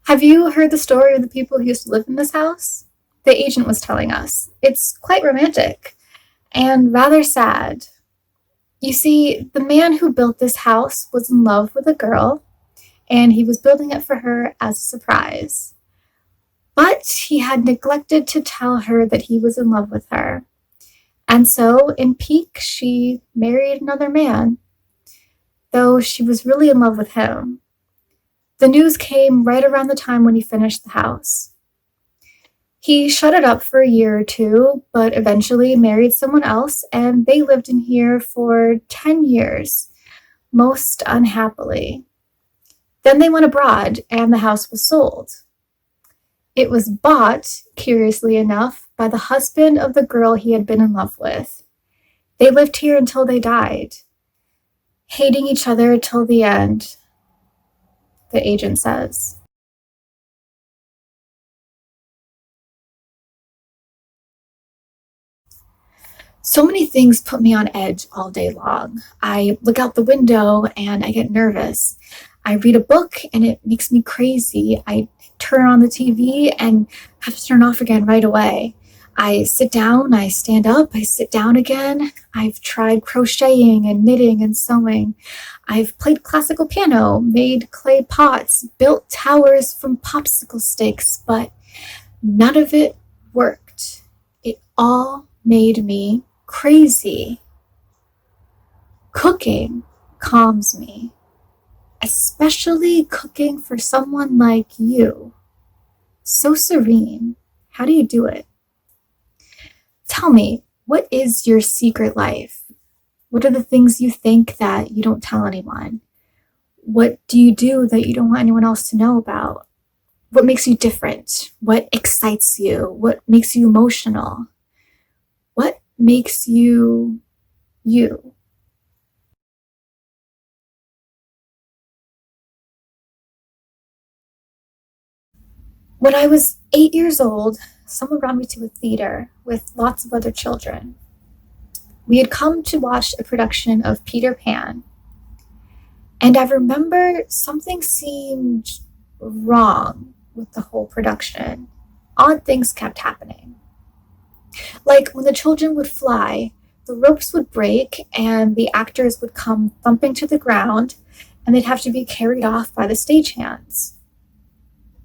Have you heard the story of the people who used to live in this house? The agent was telling us. It's quite romantic and rather sad. You see, the man who built this house was in love with a girl, and he was building it for her as a surprise. But he had neglected to tell her that he was in love with her. And so, in pique, she married another man, though she was really in love with him. The news came right around the time when he finished the house. He shut it up for a year or two, but eventually married someone else, and they lived in here for 10 years, most unhappily. Then they went abroad, and the house was sold. It was bought, curiously enough, by the husband of the girl he had been in love with. They lived here until they died, hating each other till the end, the agent says. So many things put me on edge all day long. I look out the window and I get nervous. I read a book and it makes me crazy. I turn on the TV and have to turn off again right away. I sit down, I stand up, I sit down again. I've tried crocheting and knitting and sewing. I've played classical piano, made clay pots, built towers from popsicle sticks, but none of it worked. It all made me crazy. Cooking calms me, especially cooking for someone like you. So serene. How do you do it? Tell me, what is your secret life? What are the things you think that you don't tell anyone? What do you do that you don't want anyone else to know about? What makes you different? What excites you? What makes you emotional? What makes you you? When I was 8 years old, someone brought me to a theater with lots of other children. We had come to watch a production of Peter Pan, and I remember something seemed wrong with the whole production. Odd things kept happening. Like when the children would fly, the ropes would break and the actors would come thumping to the ground and they'd have to be carried off by the stagehands.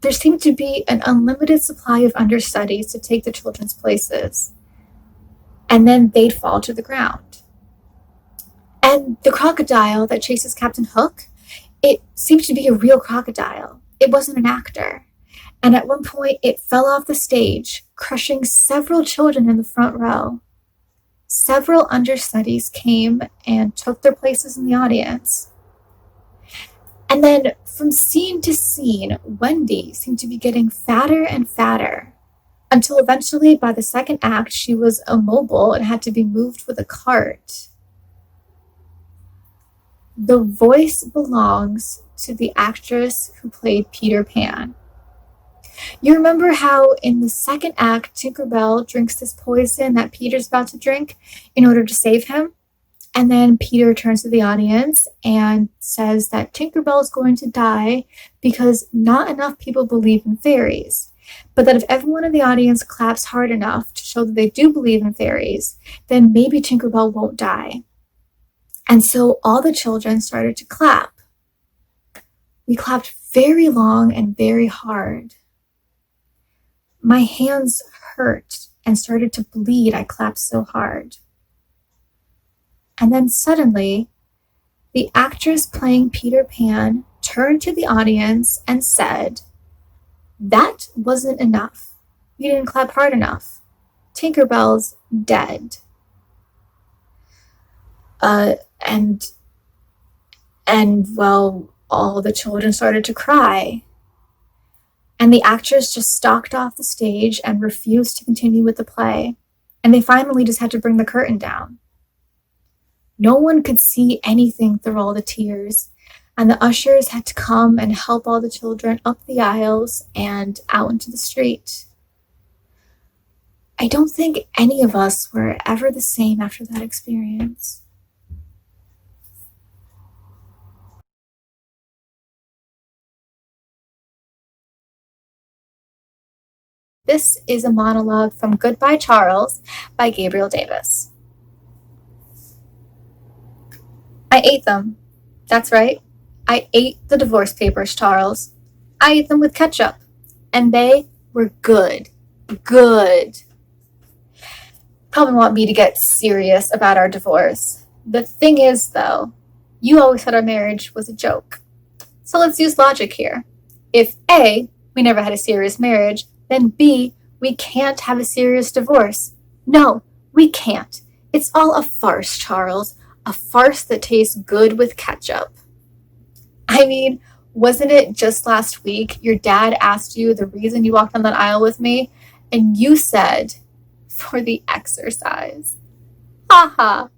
There seemed to be an unlimited supply of understudies to take the children's places, and then they'd fall to the ground. And the crocodile that chases Captain Hook, it seemed to be a real crocodile. It wasn't an actor. And at one point, it fell off the stage, crushing several children in the front row. Several understudies came and took their places in the audience. And then, from scene to scene, Wendy seemed to be getting fatter and fatter, until eventually, by the second act, she was immobile and had to be moved with a cart. The voice belongs to the actress who played Peter Pan. You remember how in the second act, Tinkerbell drinks this poison that Peter's about to drink in order to save him? And then Peter turns to the audience and says that Tinkerbell is going to die because not enough people believe in fairies. But that if everyone in the audience claps hard enough to show that they do believe in fairies, then maybe Tinkerbell won't die. And so all the children started to clap. We clapped very long and very hard. My hands hurt and started to bleed. I clapped so hard. And then suddenly, the actress playing Peter Pan turned to the audience and said, "That wasn't enough. You didn't clap hard enough. Tinkerbell's dead." Uh, and well, all the children started to cry. And the actress just stalked off the stage and refused to continue with the play. And they finally just had to bring the curtain down. No one could see anything through all the tears, and the ushers had to come and help all the children up the aisles and out into the street. I don't think any of us were ever the same after that experience. This is a monologue from Goodbye Charles by Gabriel Davis. I ate them. That's right. I ate the divorce papers, Charles. I ate them with ketchup. And they were good. Good. Probably want me to get serious about our divorce. The thing is, though, you always said our marriage was a joke. So let's use logic here. If A, we never had a serious marriage, then B, we can't have a serious divorce. No, we can't. It's all a farce, Charles. A farce that tastes good with ketchup. I mean, wasn't it just last week your dad asked you the reason you walked down that aisle with me? And you said, for the exercise. Ha ha.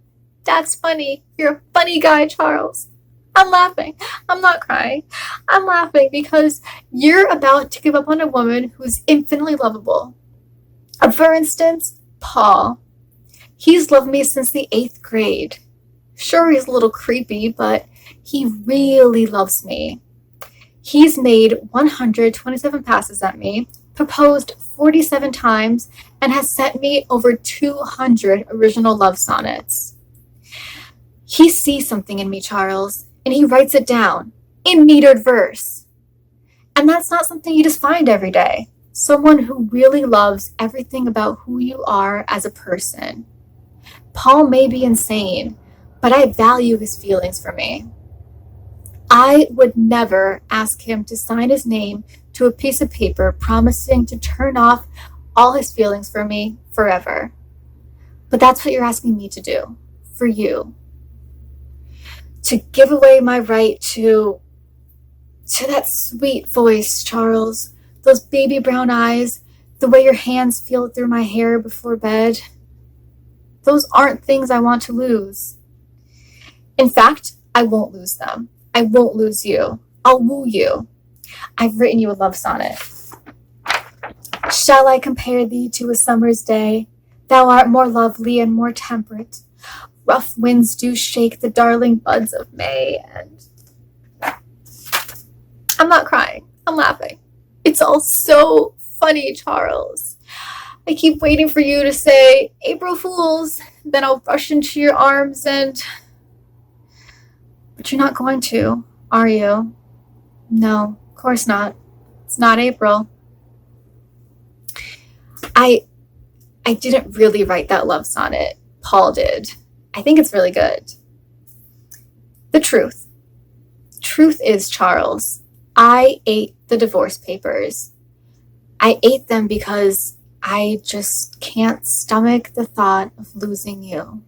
That's funny. You're a funny guy, Charles. I'm laughing. I'm not crying. I'm laughing because you're about to give up on a woman who's infinitely lovable. For instance, Paul. He's loved me since the 8th grade. Sure, he's a little creepy, but he really loves me. He's made 127 passes at me, proposed 47 times, and has sent me over 200 original love sonnets. He sees something in me, Charles, and he writes it down in metered verse. And that's not something you just find every day. Someone who really loves everything about who you are as a person. Paul may be insane, but I value his feelings for me. I would never ask him to sign his name to a piece of paper promising to turn off all his feelings for me forever. But that's what you're asking me to do, for you. To give away my right to that sweet voice, Charles, those baby brown eyes, the way your hands feel through my hair before bed. Those aren't things I want to lose. In fact, I won't lose them. I won't lose you. I'll woo you. I've written you a love sonnet. Shall I compare thee to a summer's day? Thou art more lovely and more temperate. Rough winds do shake the darling buds of May, and I'm not crying. I'm laughing. It's all so funny, Charles. I keep waiting for you to say, April Fools, then I'll rush into your arms and... But you're not going to, are you? No, of course not. It's not April. I didn't really write that love sonnet. Paul did. I think it's really good. The truth. Truth is, Charles, I ate the divorce papers. I ate them because I just can't stomach the thought of losing you.